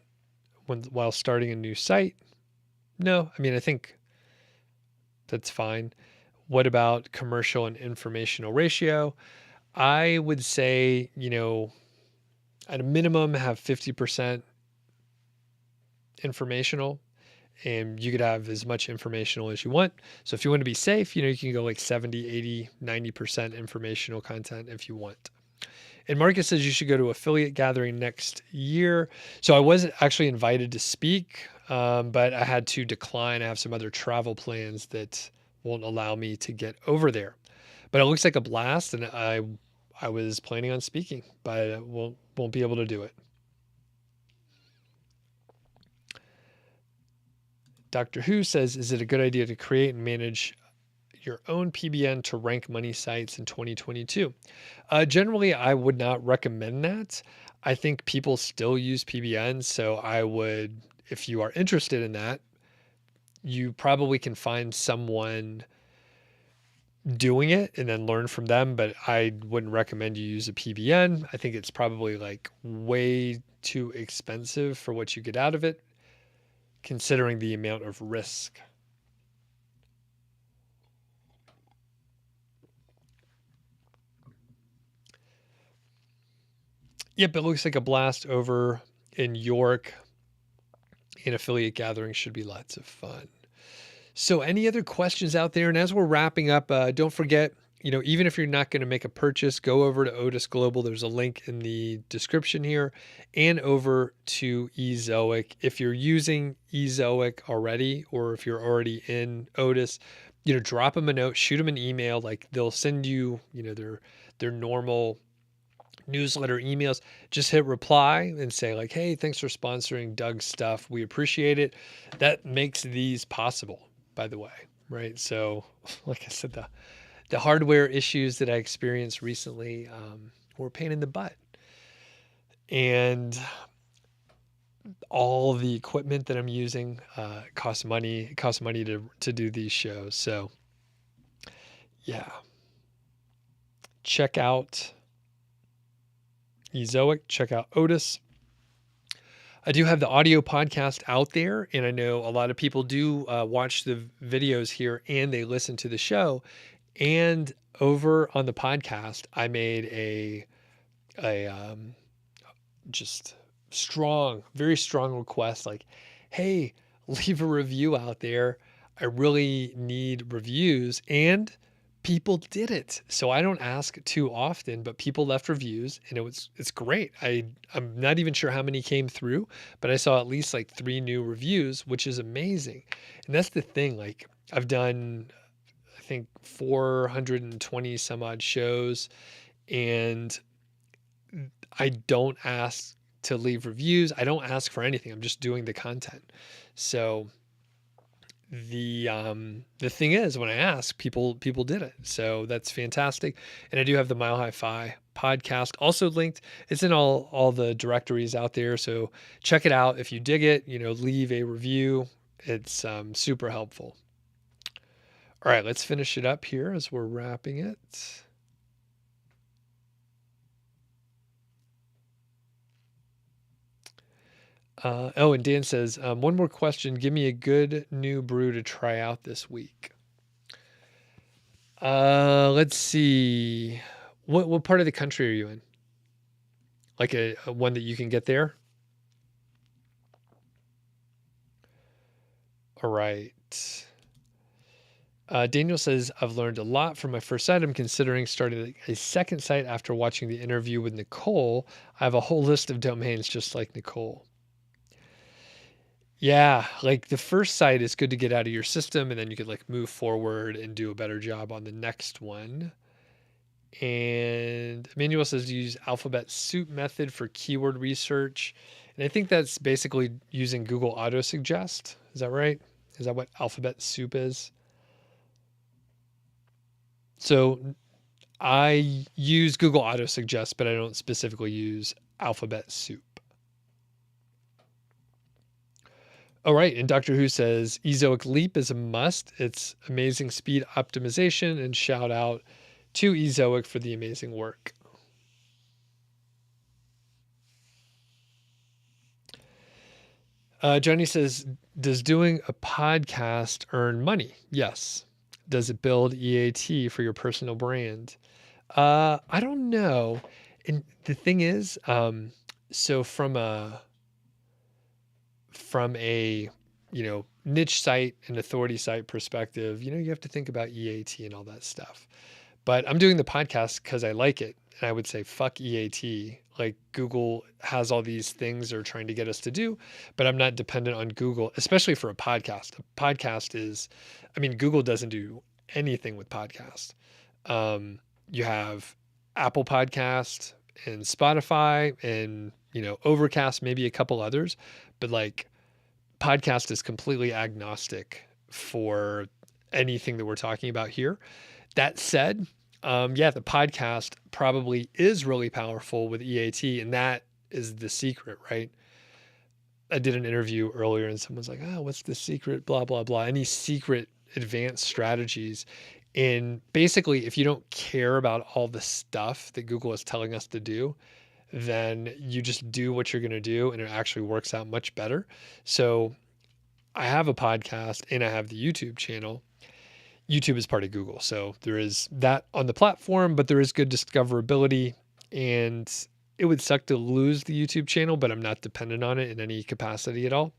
while starting a new site? No, I mean, I think that's fine. What about commercial and informational ratio? I would say, at a minimum, have 50% informational, and you could have as much informational as you want. So if you want to be safe, you can go like 70, 80, 90% informational content if you want. And Marcus says you should go to affiliate gathering next year. So I was actually invited to speak, but I had to decline. I have some other travel plans that won't allow me to get over there. But it looks like a blast, and I was planning on speaking, but I won't be able to do it. Doctor Who says, is it a good idea to create and manage your own PBN to rank money sites in 2022? Generally, I would not recommend that. I think people still use PBN. So I would, if you are interested in that, you probably can find someone doing it and then learn from them. But I wouldn't recommend you use a PBN. I think it's probably like way too expensive for what you get out of it, considering the amount of risk. Yep, it looks like a blast over in York. An affiliate gathering should be lots of fun. So any other questions out there? And as we're wrapping up, don't forget, even if you're not going to make a purchase, go over to Odys Global. There's a link in the description here, and over to Ezoic. If you're using Ezoic already, or if you're already in Odys, drop them a note, shoot them an email. Like they'll send you, their normal newsletter emails. Just hit reply and say like, hey, thanks for sponsoring Doug's stuff. We appreciate it. That makes these possible, by the way, right? So like I said, the hardware issues that I experienced recently were a pain in the butt. And all the equipment that I'm using costs money. It costs money to do these shows. So yeah, check out Ezoic, check out Odys. I do have the audio podcast out there, and I know a lot of people do watch the videos here and they listen to the show. And over on the podcast, I made a just very strong request, like, hey, leave a review out there. I really need reviews, and people did it. So I don't ask too often, but people left reviews, and it's great. I'm not even sure how many came through, but I saw at least like 3 new reviews, which is amazing. And that's the thing. Like I've done, I think 420 some odd shows, and I don't ask to leave reviews. I don't ask for anything. I'm just doing the content. So the thing is, when I ask, people did it. So that's fantastic. And I do have the Mile High Fi podcast also linked. It's in all the directories out there. So check it out. If you dig it, leave a review. It's super helpful. All right, let's finish it up here as we're wrapping it. And Dan says, one more question. Give me a good new brew to try out this week. Let's see. What part of the country are you in? Like a one that you can get there? All right. Daniel says, I've learned a lot from my first site. I'm considering starting a second site after watching the interview with Nicole. I have a whole list of domains just like Nicole. Yeah, like the first site is good to get out of your system, and then you could like move forward and do a better job on the next one. And Emmanuel says use alphabet soup method for keyword research. And I think that's basically using Google Auto Suggest. Is that right? Is that what alphabet soup is? So I use Google Auto Suggest, but I don't specifically use alphabet soup. All right. And Doctor Who says Ezoic Leap is a must. It's amazing speed optimization, and shout out to Ezoic for the amazing work. Johnny says, does doing a podcast earn money? Yes. Does it build EAT for your personal brand? I don't know. And the thing is, so from a niche site and authority site perspective, you have to think about EAT and all that stuff. But I'm doing the podcast because I like it. And I would say, fuck EAT. Like Google has all these things they're trying to get us to do, but I'm not dependent on Google, especially for a podcast. A podcast is, Google doesn't do anything with podcasts. You have Apple Podcast and Spotify and, Overcast, maybe a couple others, but like podcast is completely agnostic for anything that we're talking about here. That said, the podcast probably is really powerful with EAT, and that is the secret, right? I did an interview earlier and someone's like, oh, what's the secret? Blah, blah, blah. Any secret advanced strategies. And basically, if you don't care about all the stuff that Google is telling us to do, then you just do what you're going to do, and it actually works out much better. So I have a podcast and I have the YouTube channel. YouTube is part of Google, so there is that on the platform, but there is good discoverability, and it would suck to lose the YouTube channel, but I'm not dependent on it in any capacity at all.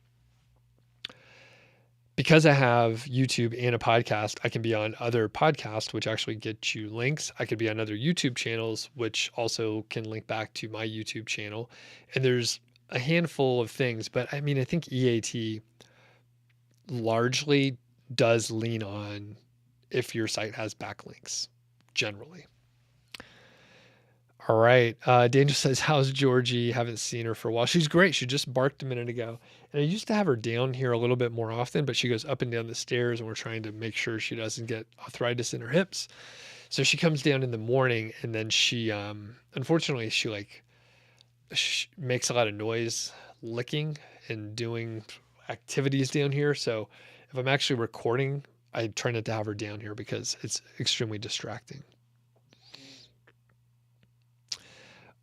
Because I have YouTube and a podcast, I can be on other podcasts, which actually get you links. I could be on other YouTube channels, which also can link back to my YouTube channel. And there's a handful of things, but I think EAT largely does lean on if your site has backlinks, generally. All right. Daniel says, how's Georgie? Haven't seen her for a while. She's great. She just barked a minute ago. And I used to have her down here a little bit more often, but she goes up and down the stairs, and we're trying to make sure she doesn't get arthritis in her hips. So she comes down in the morning, and then she, unfortunately, she makes a lot of noise licking and doing activities down here. So if I'm actually recording, I try not to have her down here because it's extremely distracting.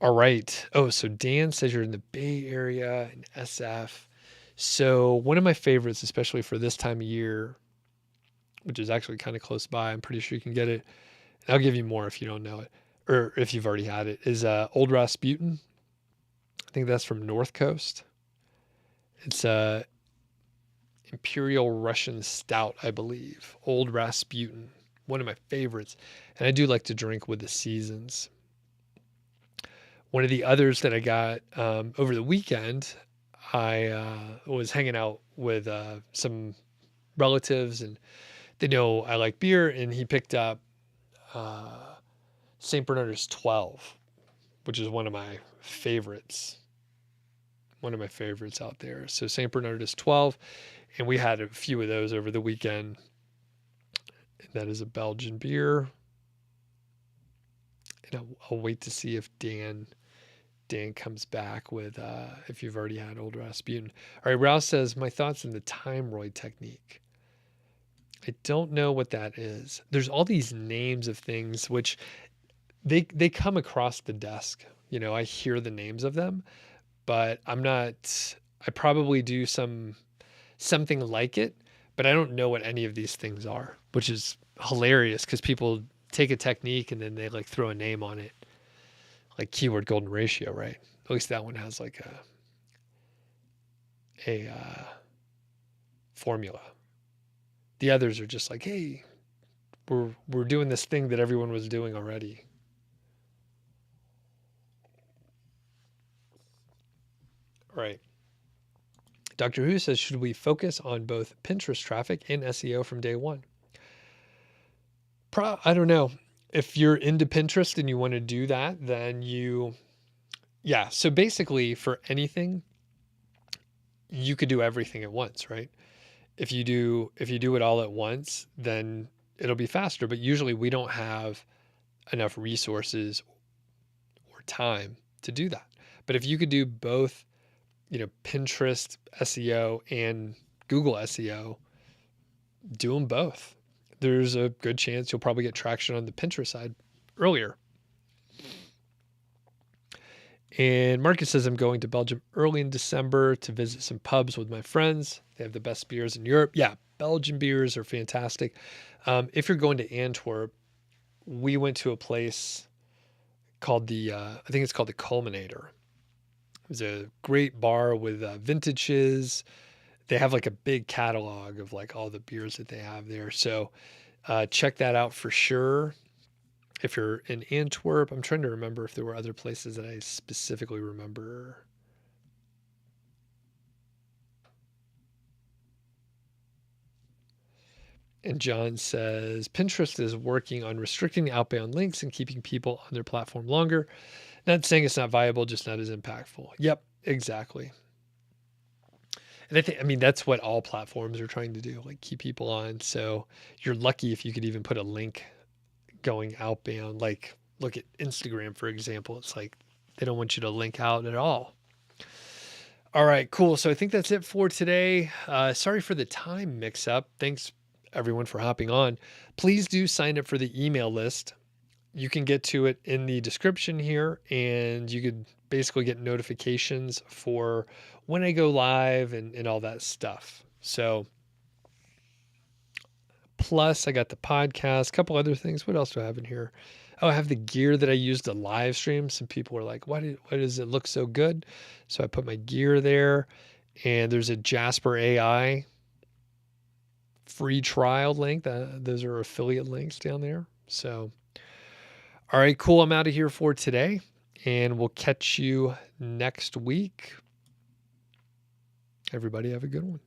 All right. Oh, so Dan says you're in the Bay Area in SF. So one of my favorites, especially for this time of year, which is actually kind of close by, I'm pretty sure you can get it. And I'll give you more if you don't know it, or if you've already had it, is Old Rasputin. I think that's from North Coast. It's a Imperial Russian Stout, I believe. Old Rasputin, one of my favorites. And I do like to drink with the seasons. One of the others that I got over the weekend, I was hanging out with some relatives, and they know I like beer, and he picked up St. Bernardus 12, which is one of my favorites. One of my favorites out there. So St. Bernardus 12, and we had a few of those over the weekend. And that is a Belgian beer. And I'll wait to see if Dan comes back with if you've already had Old Rasputin. All right, Rouse says, my thoughts on the Timeroid technique. I don't know what that is. There's all these names of things which they come across the desk. I hear the names of them, but I probably do something like it, but I don't know what any of these things are, which is hilarious because people take a technique and then they throw a name on it. Like keyword golden ratio, right? At least that one has a formula. The others are just like, hey, we're doing this thing that everyone was doing already. All right. Dr. Who says, should we focus on both Pinterest traffic and SEO from day one? I don't know. If you're into Pinterest and you want to do that, then yeah. So basically for anything, you could do everything at once, right? If you do it all at once, then it'll be faster. But usually we don't have enough resources or time to do that. But if you could do both, Pinterest SEO and Google SEO, do them both. There's a good chance you'll probably get traction on the Pinterest side earlier. And Marcus says, I'm going to Belgium early in December to visit some pubs with my friends. They have the best beers in Europe. Yeah, Belgian beers are fantastic. If you're going to Antwerp, we went to a place called I think it's called the Culminator. It was a great bar with vintages. They have like a big catalog of like all the beers that they have there. So check that out for sure. If you're in Antwerp, I'm trying to remember if there were other places that I specifically remember. And John says, Pinterest is working on restricting the outbound links and keeping people on their platform longer. Not saying it's not viable, just not as impactful. Yep, exactly. And that's what all platforms are trying to do, like keep people on. So you're lucky if you could even put a link going outbound. Like look at Instagram, for example. It's like they don't want you to link out at all. All right, cool. So I think that's it for today. Sorry for the time mix up. Thanks everyone for hopping on. Please do sign up for the email list. You can get to it in the description here, and you could basically get notifications for when I go live and all that stuff. So plus I got the podcast, a couple other things. What else do I have in here? Oh, I have the gear that I use to live stream. Some people were like, why does it look so good? So I put my gear there, and there's a Jasper AI free trial link. Those are affiliate links down there. So, all right, cool. I'm out of here for today, and we'll catch you next week. Everybody have a good one.